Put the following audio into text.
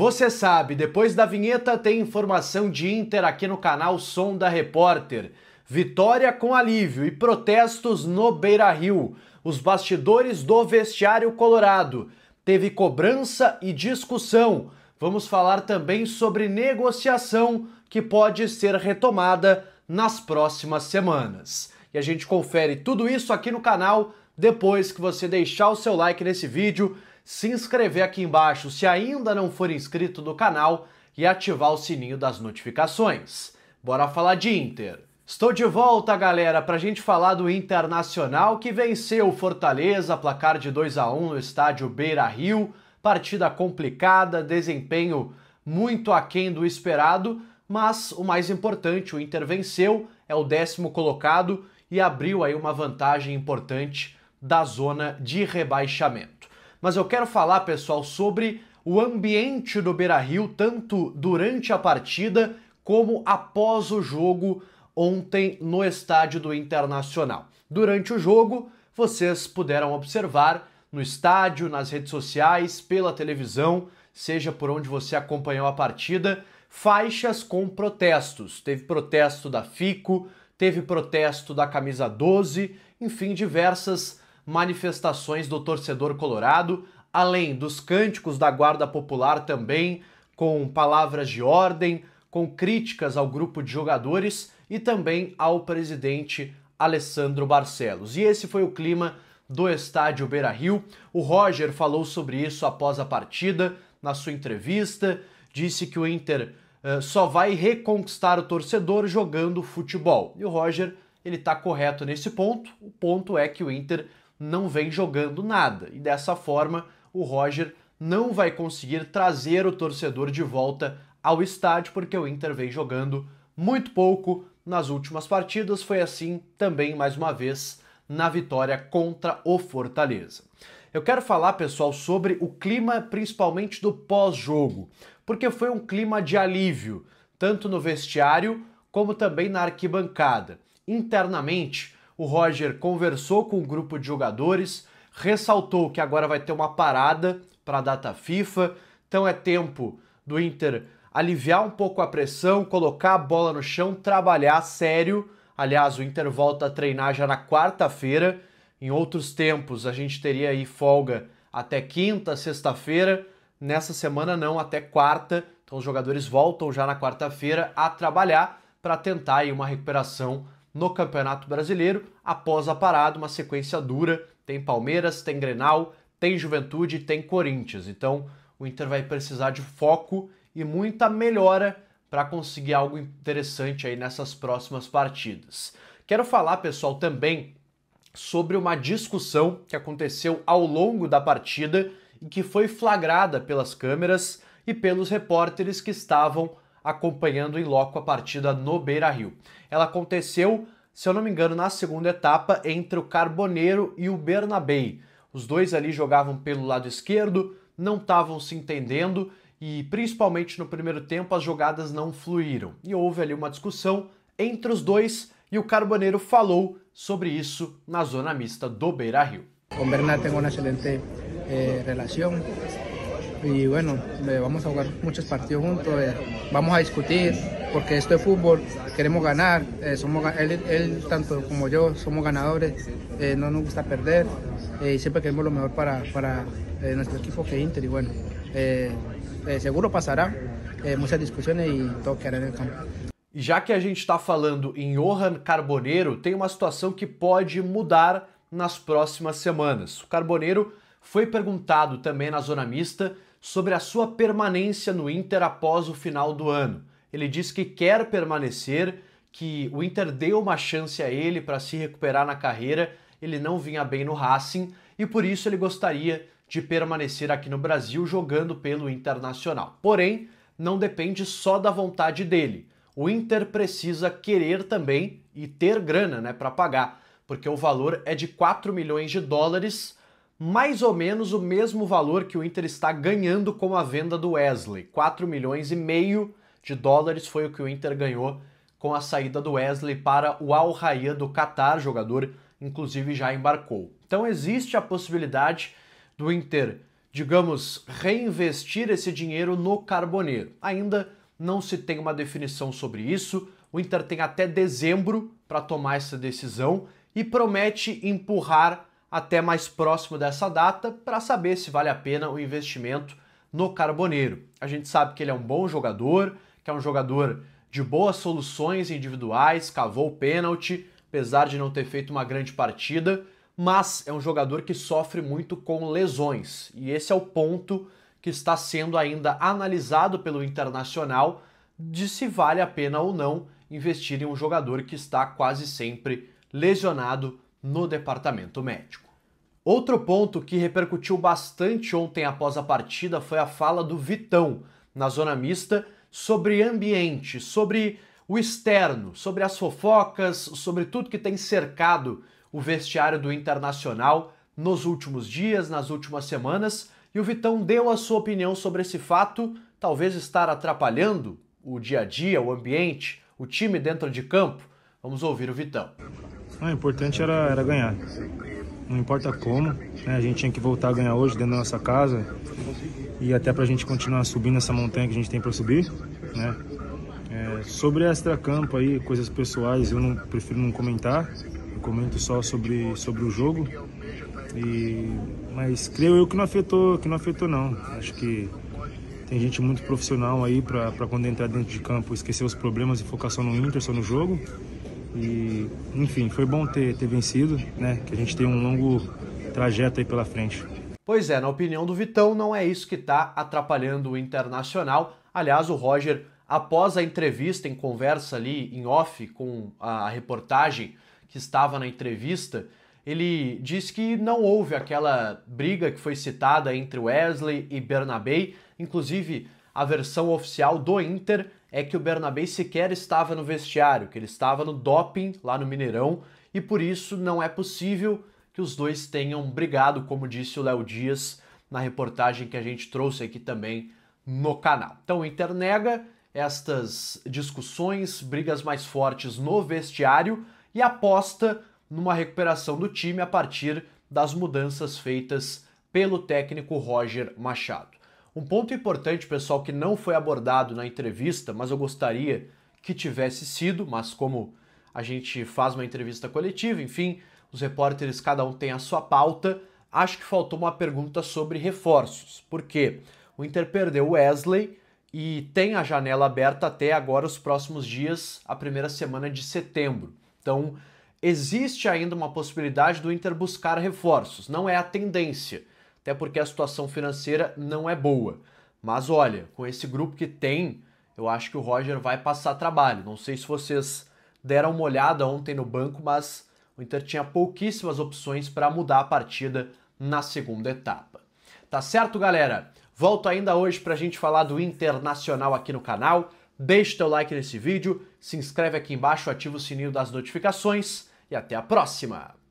Você sabe, depois da vinheta tem informação de Inter aqui no canal Som da Repórter. Vitória com alívio e protestos no Beira-Rio. Os bastidores do vestiário colorado. Teve cobrança e discussão. Vamos falar também sobre negociação que pode ser retomada nas próximas semanas. E a gente confere tudo isso aqui no canal depois que você deixar o seu like nesse vídeo, se inscrever aqui embaixo se ainda não for inscrito no canal e ativar o sininho das notificações. Bora falar de Inter. Estou de volta, galera, para a gente falar do Internacional que venceu o Fortaleza, placar de 2-1 no estádio Beira-Rio. Partida complicada, desempenho muito aquém do esperado, mas o mais importante, o Inter venceu, é o 10º colocado e abriu aí uma vantagem importante da zona de rebaixamento. Mas eu quero falar, pessoal, sobre o ambiente do Beira-Rio, tanto durante a partida como após o jogo ontem no estádio do Internacional. Durante o jogo, vocês puderam observar no estádio, nas redes sociais, pela televisão, seja por onde você acompanhou a partida, faixas com protestos. Teve protesto da Fico, teve protesto da Camisa 12, enfim, diversas manifestações do torcedor colorado, além dos cânticos da Guarda Popular também, com palavras de ordem, com críticas ao grupo de jogadores e também ao presidente Alessandro Barcelos. E esse foi o clima do estádio Beira-Rio. O Roger falou sobre isso após a partida, na sua entrevista, disse que o Inter só vai reconquistar o torcedor jogando futebol. E o Roger, ele está correto nesse ponto. O ponto é que o Inter não vem jogando nada. E dessa forma, o Roger não vai conseguir trazer o torcedor de volta ao estádio, porque o Inter vem jogando muito pouco nas últimas partidas. Foi assim também, mais uma vez, na vitória contra o Fortaleza. Eu quero falar, pessoal, sobre o clima, principalmente do pós-jogo, porque foi um clima de alívio, tanto no vestiário como também na arquibancada. Internamente, o Roger conversou com o grupo de jogadores, ressaltou que agora vai ter uma parada para a data FIFA, então é tempo do Inter aliviar um pouco a pressão, colocar a bola no chão, trabalhar sério. Aliás, o Inter volta a treinar já na quarta-feira. Em outros tempos, a gente teria aí folga até quinta, sexta-feira. Nessa semana não, até quarta. Então os jogadores voltam já na quarta-feira a trabalhar para tentar aí uma recuperação no Campeonato Brasileiro. Após a parada, uma sequência dura. Tem Palmeiras, tem Grenal, tem Juventude, tem Corinthians. Então o Inter vai precisar de foco e muita melhora para conseguir algo interessante aí nessas próximas partidas. Quero falar, pessoal, também sobre uma discussão que aconteceu ao longo da partida e que foi flagrada pelas câmeras e pelos repórteres que estavam acompanhando em loco a partida no Beira-Rio. Ela aconteceu, se eu não me engano, na segunda etapa entre o Carboneiro e o Bernabei. Os dois ali jogavam pelo lado esquerdo, não estavam se entendendo e principalmente no primeiro tempo as jogadas não fluíram. E houve ali uma discussão entre os dois e o Carboneiro falou sobre isso na zona mista do Beira-Rio. Com Bernat tenho uma excelente relação e bueno, vamos a jugar muitos partidos juntos, vamos a discutir porque esto es fútbol, queremos ganar, él tanto como yo somos ganadores, no nos gusta perder y siempre queremos lo mejor para nuestro equipo que Inter y bueno, seguro passará muitas discussões e todo querer no campo. E já que a gente está falando em Johan Carboneiro, tem uma situação que pode mudar nas próximas semanas. O Carboneiro foi perguntado também na zona mista sobre a sua permanência no Inter após o final do ano. Ele disse que quer permanecer, que o Inter deu uma chance a ele para se recuperar na carreira, ele não vinha bem no Racing e por isso ele gostaria de permanecer aqui no Brasil jogando pelo Internacional. Porém, não depende só da vontade dele. O Inter precisa querer também e ter grana, né, para pagar, porque o valor é de 4 milhões de dólares, mais ou menos o mesmo valor que o Inter está ganhando com a venda do Wesley. 4 milhões e meio de dólares foi o que o Inter ganhou com a saída do Wesley para o Al Rayyan do Catar, jogador inclusive já embarcou. Então existe a possibilidade do Inter digamos, reinvestir esse dinheiro no Carboneiro. Ainda não se tem uma definição sobre isso. O Inter tem até dezembro para tomar essa decisão e promete empurrar até mais próximo dessa data para saber se vale a pena o investimento no Carboneiro. A gente sabe que ele é um bom jogador, que é um jogador de boas soluções individuais, cavou o pênalti, apesar de não ter feito uma grande partida, mas é um jogador que sofre muito com lesões. E esse é o ponto que está sendo ainda analisado pelo Internacional de se vale a pena ou não investir em um jogador que está quase sempre lesionado no departamento médico. Outro ponto que repercutiu bastante ontem após a partida foi a fala do Vitão na zona mista sobre ambiente, sobre o externo, sobre as fofocas, sobre tudo que tem cercado o vestiário do Internacional nos últimos dias, nas últimas semanas, e o Vitão deu a sua opinião sobre esse fato, talvez estar atrapalhando o dia a dia, o ambiente, o time dentro de campo. Vamos ouvir o Vitão. O importante era ganhar, não importa como, né? A gente tinha que voltar a ganhar hoje dentro da nossa casa e até para a gente continuar subindo essa montanha que a gente tem para subir, né? Sobre extra-campo aí, coisas pessoais, eu prefiro não comentar, eu comento só sobre o jogo, mas creio eu que não afetou não. Acho que tem gente muito profissional aí para quando entrar dentro de campo esquecer os problemas e focar só no Inter, só no jogo. E, enfim, foi bom ter vencido, né? Que a gente tem um longo trajeto aí pela frente. Pois é, na opinião do Vitão, não é isso que está atrapalhando o Internacional. Aliás, o Roger, após a entrevista, em conversa ali em off com a reportagem que estava na entrevista, ele disse que não houve aquela briga que foi citada entre Wesley e Bernabé. Inclusive, a versão oficial do Inter é que o Bernabé sequer estava no vestiário, que ele estava no doping lá no Mineirão, e por isso não é possível que os dois tenham brigado, como disse o Léo Dias na reportagem que a gente trouxe aqui também no canal. Então o Inter nega estas discussões, brigas mais fortes no vestiário e aposta numa recuperação do time a partir das mudanças feitas pelo técnico Roger Machado. Um ponto importante, pessoal, que não foi abordado na entrevista, mas eu gostaria que tivesse sido, mas como a gente faz uma entrevista coletiva, enfim, os repórteres cada um tem a sua pauta, acho que faltou uma pergunta sobre reforços. Por quê? O Inter perdeu o Wesley e tem a janela aberta até agora os próximos dias, a primeira semana de setembro. Então, existe ainda uma possibilidade do Inter buscar reforços, não é a tendência, até porque a situação financeira não é boa. Mas olha, com esse grupo que tem, eu acho que o Roger vai passar trabalho. Não sei se vocês deram uma olhada ontem no banco, mas o Inter tinha pouquíssimas opções para mudar a partida na segunda etapa. Tá certo, galera? Volto ainda hoje para a gente falar do Internacional aqui no canal. Deixa teu like nesse vídeo, se inscreve aqui embaixo, ativa o sininho das notificações e até a próxima!